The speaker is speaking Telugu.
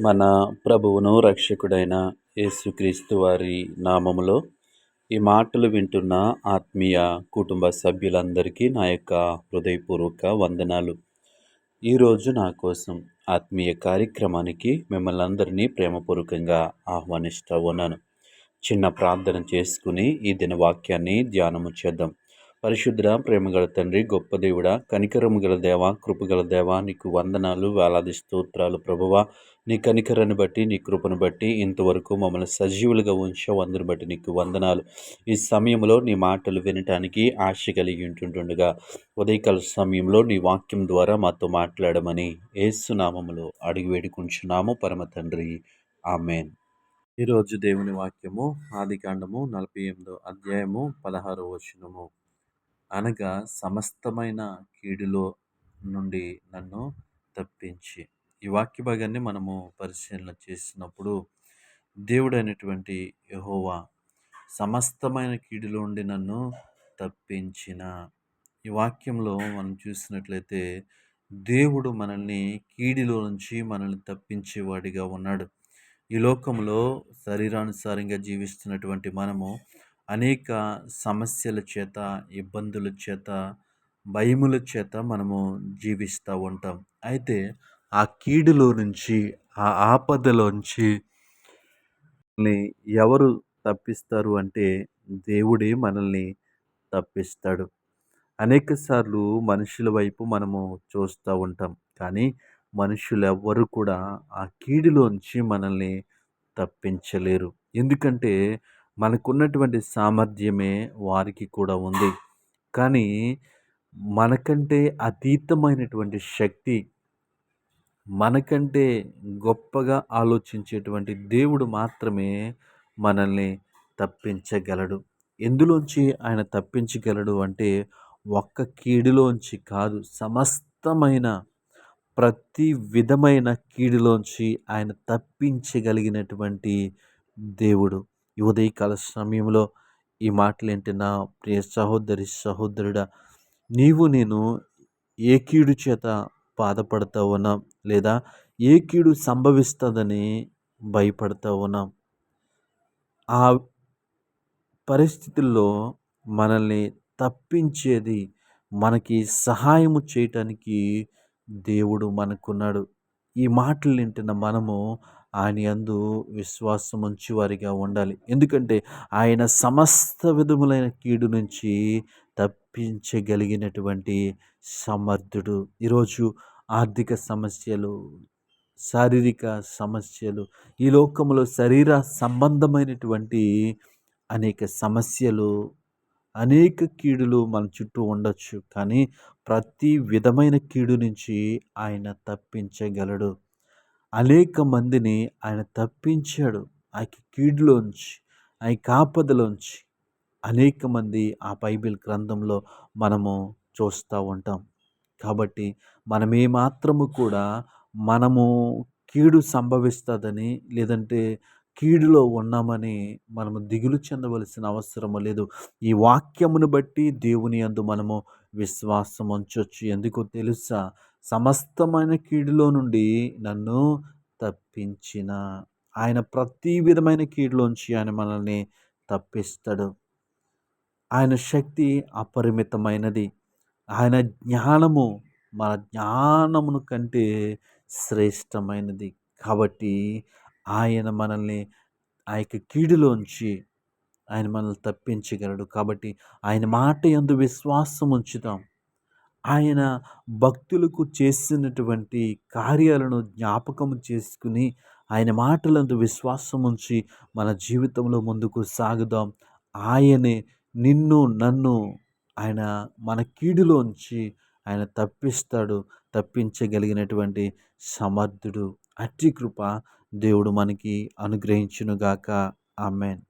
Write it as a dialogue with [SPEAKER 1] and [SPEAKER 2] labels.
[SPEAKER 1] మన ప్రభువును రక్షకుడైన యేసుక్రీస్తు వారి నామములో ఈ మాటలు వింటున్న ఆత్మీయ కుటుంబ సభ్యులందరికీ నా యొక్క హృదయపూర్వక వందనాలు. ఈరోజు నా కోసం ఆత్మీయ కార్యక్రమానికి మిమ్మల్ని అందరినీ ప్రేమపూర్వకంగా ఆహ్వానిస్తూ ఉన్నాను. చిన్న ప్రార్థన చేసుకుని ఈ దిన వాక్యాన్ని ధ్యానము చేద్దాం. పరిశుద్ధ ప్రేమగల తండ్రి, గొప్ప దేవుడా, కనికరము గల దేవ, కృపగల దేవ, నీకు వందనాలు, వేలాది స్తోత్రాలు ప్రభువా. నీ కనికరాన్ని బట్టి, నీ కృపను బట్టి ఇంతవరకు మమ్మల్ని సజీవులుగా ఉంచావు. అందుని బట్టి నీకు వందనాలు. ఈ సమయంలో నీ మాటలు వినటానికి ఆశ కలిగి ఉంటుండగా ఉదయకాల సమయంలో నీ వాక్యం ద్వారా మాతో మాట్లాడమని యేసు నామములో అడిగి వేడుకుంటున్నాము పరమ తండ్రి. ఆమేన్. ఈరోజు దేవుని వాక్యము ఆదికాండము 48వ అధ్యాయము 16వ వచనము. అనగా సమస్తమైన కీడులో నుండి నన్ను తప్పించి. ఈ వాక్య భాగాన్ని మనము పరిశీలన చేసినప్పుడు దేవుడైనటువంటి యెహోవా సమస్తమైన కీడులో నుండి నన్ను తప్పించిన. ఈ వాక్యంలో మనం చూసినట్లయితే దేవుడు మనల్ని కీడులో నుంచి మనల్ని తప్పించేవాడిగా ఉన్నాడు. ఈ లోకంలో శరీరానుసారంగా జీవిస్తున్నటువంటి మనము అనేక సమస్యల చేత, ఇబ్బందుల చేత, భయముల చేత మనము జీవిస్తూ ఉంటాం. అయితే ఆ కీడులో నుంచి, ఆ ఆపదలోంచి మనల్ని ఎవరు తప్పిస్తారు అంటే దేవుడే మనల్ని తప్పిస్తాడు. అనేక సార్లు మనుషుల వైపు మనము చూస్తూ ఉంటాం. కానీ మనుషులెవ్వరూ కూడా ఆ కీడులోంచి మనల్ని తప్పించలేరు. ఎందుకంటే మనకున్నటువంటి సామర్థ్యమే వారికి కూడా ఉంది. కానీ మనకంటే అతీతమైనటువంటి శక్తి, మనకంటే గొప్పగా ఆలోచించేటువంటి దేవుడు మాత్రమే మనల్ని తప్పించగలడు. ఎందులోంచి ఆయన తప్పించగలడు అంటే ఒక్క కీడులోంచి కాదు, సమస్తమైన ప్రతి విధమైన కీడులోంచి ఆయన తప్పించగలిగినటువంటి దేవుడు. ఈ ఉదయకాల సమయంలో ఈ మాటలేంటి నా ప్రియ సహోదరి, సహోదరుడా, నీవు నేను ఏ కీడు చేత బాధపడతా ఉన్నాం, లేదా ఏ కీడు సంభవిస్తుందని భయపడతా ఉన్నాం. ఆ పరిస్థితుల్లో మనల్ని తప్పించేది, మనకి సహాయము చేయటానికి దేవుడు మనకున్నాడు. ఈ మాటలు వింటున్న మనము ఆయన యందు విశ్వాసం ఉంచి వారిగా ఉండాలి. ఎందుకంటే ఆయన సమస్త విధములైన కీడు నుంచి తప్పించగలిగినటువంటి సమర్థుడు. ఈరోజు ఆర్థిక సమస్యలు, శారీరక సమస్యలు, ఈ లోకంలో శరీర సంబంధమైనటువంటి అనేక సమస్యలు, అనేక కీడులు మన చుట్టూ ఉండొచ్చు. కానీ ప్రతి విధమైన కీడు నుంచి ఆయన తప్పించగలడు. అనేక మందిని ఆయన తప్పించాడు. ఆ కీడులోంచి, ఆ ఆపదలోంచి అనేక మంది ఆ బైబిల్ గ్రంథంలో మనము చూస్తూ ఉంటాం. కాబట్టి మనమే మాత్రము కూడా మనము కీడు సంభవిస్తుందని, లేదంటే కీడులో ఉన్నామని మనము దిగులు చెందవలసిన అవసరము లేదు. ఈ వాక్యమును బట్టి దేవుని యందు మనము విశ్వాసం ఉంచొచ్చు. ఎందుకో తెలుసా? సమస్తమైన కీడులో నుండి నన్ను తప్పించిన. ఆయన ప్రతి విధమైన కీడులోంచి ఆయన మనల్ని తప్పిస్తాడు. ఆయన శక్తి అపరిమితమైనది. ఆయన జ్ఞానము మన జ్ఞానమును కంటే శ్రేష్టమైనది. కాబట్టి ఆయన మనల్ని ఆ యొక్క కీడులోంచి ఆయన మనల్ని తప్పించగలడు. కాబట్టి ఆయన మాట యందు విశ్వాసం ఉంచుదాం. ఆయన భక్తులకు చేసినటువంటి కార్యాలను జ్ఞాపకం చేసుకుని ఆయన మాటలందు విశ్వాసం ఉంచి మన జీవితంలో ముందుకు సాగుదాం. ఆయనే నిన్ను, నన్ను ఆయన మన కీడులోంచి ఆయన తప్పిస్తాడు. తప్పించగలిగినటువంటి సమర్థుడు. అట్టి కృప దేవుడు మనకి అనుగ్రహించునుగాక. ఆమేన్.